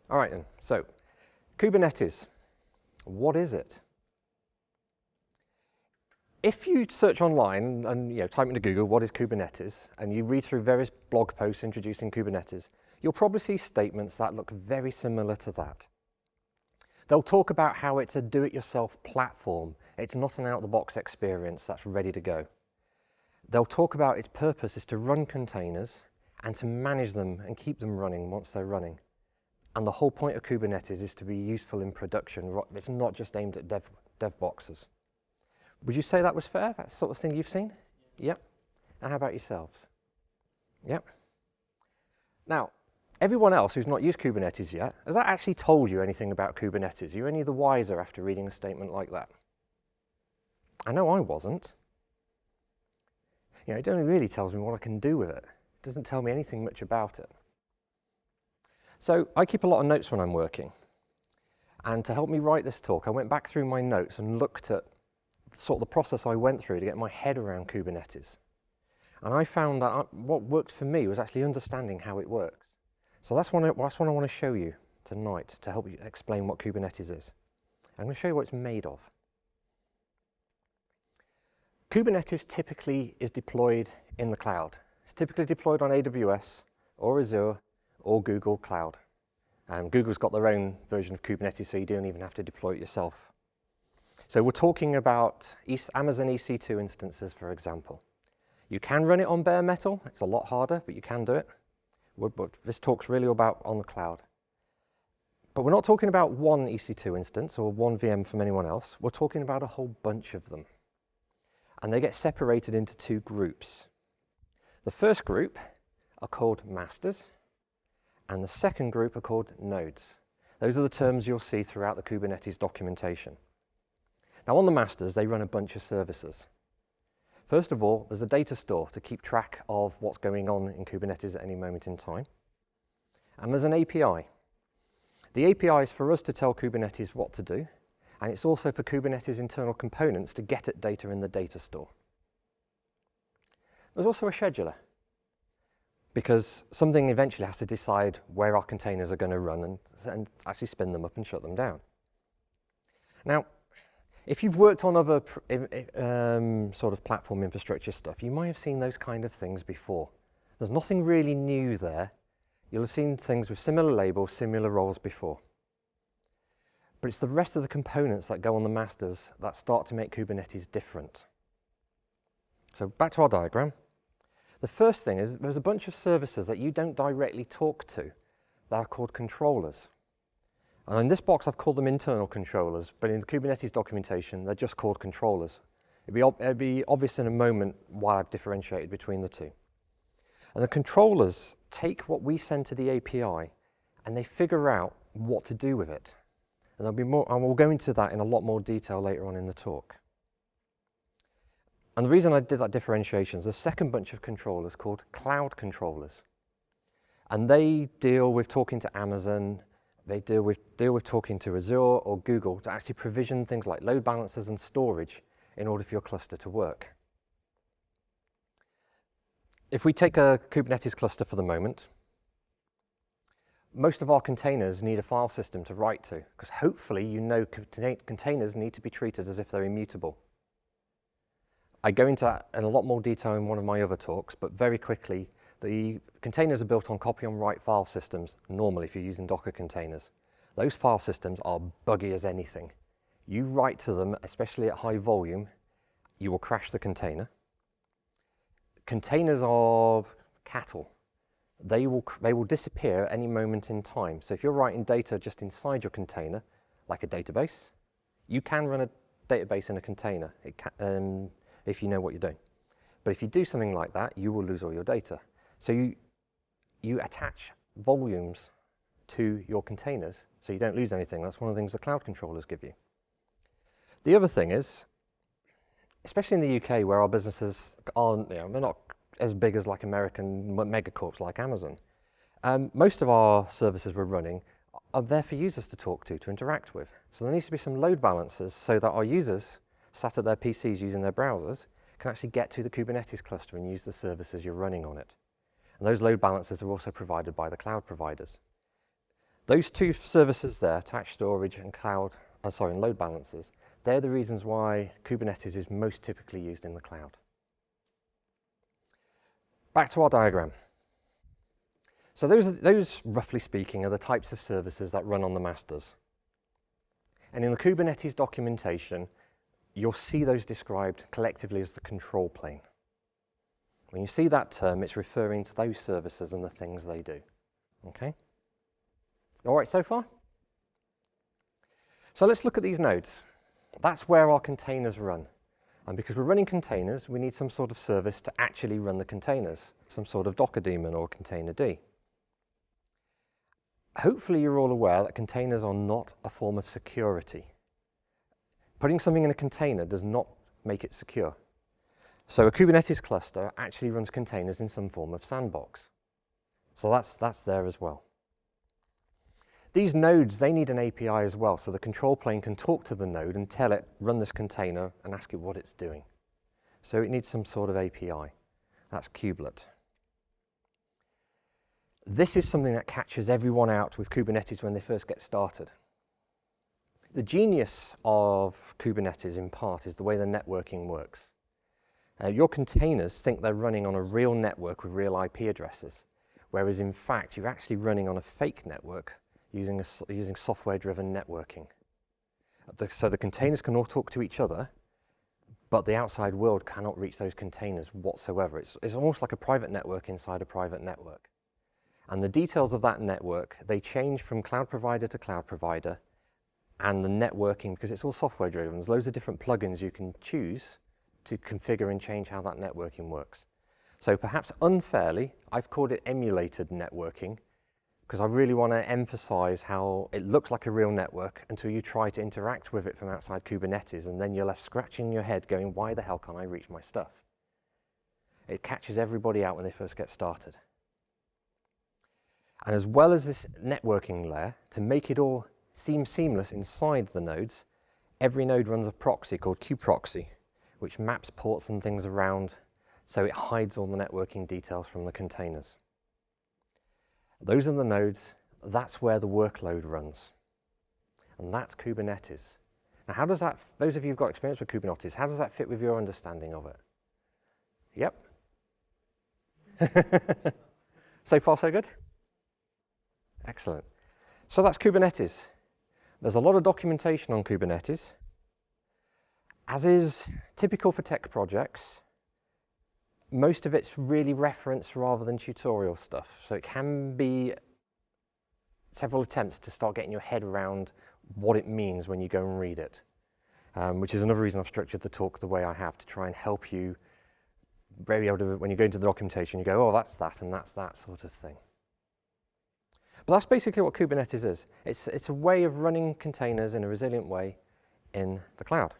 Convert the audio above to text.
All right then, so Kubernetes, what is it? If you search online and type into Google, what is Kubernetes, and you read through various blog posts introducing Kubernetes, you'll probably see statements that look very similar to that. They'll talk about how it's a do-it-yourself platform. It's not an out-of-the-box experience that's ready to go. They'll talk about its purpose is to run containers and to manage them and keep them running once they're running. And the whole point of Kubernetes is to be useful in production. It's not just aimed at dev boxes. Would you say that was fair? That sort of thing you've seen? Yep. And how about yourselves? Yep. Now, everyone else who's not used Kubernetes yet, has that actually told you anything about Kubernetes? Are you any the wiser after reading a statement like that? I know I wasn't. It only really tells me what I can do with it. It doesn't tell me anything much about it. So I keep a lot of notes when I'm working. And to help me write this talk, I went back through my notes and looked at sort of the process I went through to get my head around Kubernetes. And I found that what worked for me was actually understanding how it works. So that's what I want to show you tonight to help you explain what Kubernetes is. I'm going to show you what it's made of. Kubernetes typically is deployed in the cloud. It's typically deployed on AWS or Azure or Google Cloud. Google's got their own version of Kubernetes, so you don't even have to deploy it yourself. So we're talking about Amazon EC2 instances, for example. You can run it on bare metal. It's a lot harder, but you can do it. But this talk's really about on the cloud. But we're not talking about one EC2 instance or one VM from anyone else. We're talking about a whole bunch of them. And they get separated into two groups. The first group are called masters, and the second group are called nodes. Those are the terms you'll see throughout the Kubernetes documentation. Now on the masters, they run a bunch of services. First of all, there's a data store to keep track of what's going on in Kubernetes at any moment in time. And there's an API. The API is for us to tell Kubernetes what to do, and it's also for Kubernetes internal components to get at data in the data store. There's also a scheduler, because something eventually has to decide where our containers are going to run and actually spin them up and shut them down. Now, if you've worked on other sort of platform infrastructure stuff, you might have seen those kind of things before. There's nothing really new there. You'll have seen things with similar labels, similar roles before. But it's the rest of the components that go on the masters that start to make Kubernetes different. So back to our diagram. The first thing is there's a bunch of services that you don't directly talk to that are called controllers. And in this box, I've called them internal controllers, but in the Kubernetes documentation, they're just called controllers. It'd be obvious in a moment why I've differentiated between the two. And the controllers take what we send to the API, and they figure out what to do with it. And there'll be more, and we'll go into that in a lot more detail later on in the talk. And the reason I did that differentiation is the second bunch of controllers called cloud controllers. And they deal with talking to Amazon. They deal with talking to Azure or Google to actually provision things like load balancers and storage in order for your cluster to work. If we take a Kubernetes cluster for the moment, most of our containers need a file system to write to, because hopefully you know containers need to be treated as if they're immutable. I go into that in a lot more detail in one of my other talks, but very quickly, the containers are built on copy-on-write file systems, normally if you're using Docker containers. Those file systems are buggy as anything. You write to them, especially at high volume, you will crash the container. Containers are cattle. They will disappear at any moment in time. So if you're writing data just inside your container, like a database, you can run a database in a container if you know what you're doing. But if you do something like that, you will lose all your data. So you attach volumes to your containers so you don't lose anything. That's one of the things the cloud controllers give you. The other thing is, especially in the UK where our businesses aren't, they're not as big as like American megacorps like Amazon. Most of our services we're running are there for users to talk to interact with. So there needs to be some load balancers so that our users sat at their PCs using their browsers can actually get to the Kubernetes cluster and use the services you're running on it. And those load balancers are also provided by the cloud providers. Those two services there, attached storage and and load balancers, they're the reasons why Kubernetes is most typically used in the cloud. Back to our diagram. So those, roughly speaking, are the types of services that run on the masters. And in the Kubernetes documentation, you'll see those described collectively as the control plane. When you see that term, it's referring to those services and the things they do. Okay? All right so far? So let's look at these nodes. That's where our containers run. And because we're running containers, we need some sort of service to actually run the containers, some sort of Docker daemon or containerd. Hopefully you're all aware that containers are not a form of security. Putting something in a container does not make it secure. So a Kubernetes cluster actually runs containers in some form of sandbox. So that's there as well. These nodes, they need an API as well, so the control plane can talk to the node and tell it, run this container, and ask it what it's doing. So it needs some sort of API. That's kubelet. This is something that catches everyone out with Kubernetes when they first get started. The genius of Kubernetes, in part, is the way the networking works. Your containers think they're running on a real network with real IP addresses, whereas in fact, you're actually running on a fake network using software-driven networking. So the containers can all talk to each other, but the outside world cannot reach those containers whatsoever. It's almost like a private network inside a private network. And the details of that network, they change from cloud provider to cloud provider, and the networking, because it's all software-driven, there's loads of different plugins you can choose to configure and change how that networking works. So perhaps unfairly, I've called it emulated networking, because I really want to emphasize how it looks like a real network until you try to interact with it from outside Kubernetes, and then you're left scratching your head going, why the hell can't I reach my stuff? It catches everybody out when they first get started. And as well as this networking layer, to make it all seem seamless inside the nodes, every node runs a proxy called kubeproxy, which maps ports and things around so it hides all the networking details from the containers. Those are the nodes, that's where the workload runs. And that's Kubernetes. Now how does that, those of you who've got experience with Kubernetes, how does that fit with your understanding of it? Yep. So far so good? Excellent. So that's Kubernetes. There's a lot of documentation on Kubernetes. As is typical for tech projects, most of it's really reference rather than tutorial stuff. So it can be several attempts to start getting your head around what it means when you go and read it, which is another reason I've structured the talk the way I have, to try and help you be able to, when you go into the documentation, you go, oh, that's that and that's that sort of thing. But that's basically what Kubernetes is. It's a way of running containers in a resilient way in the cloud.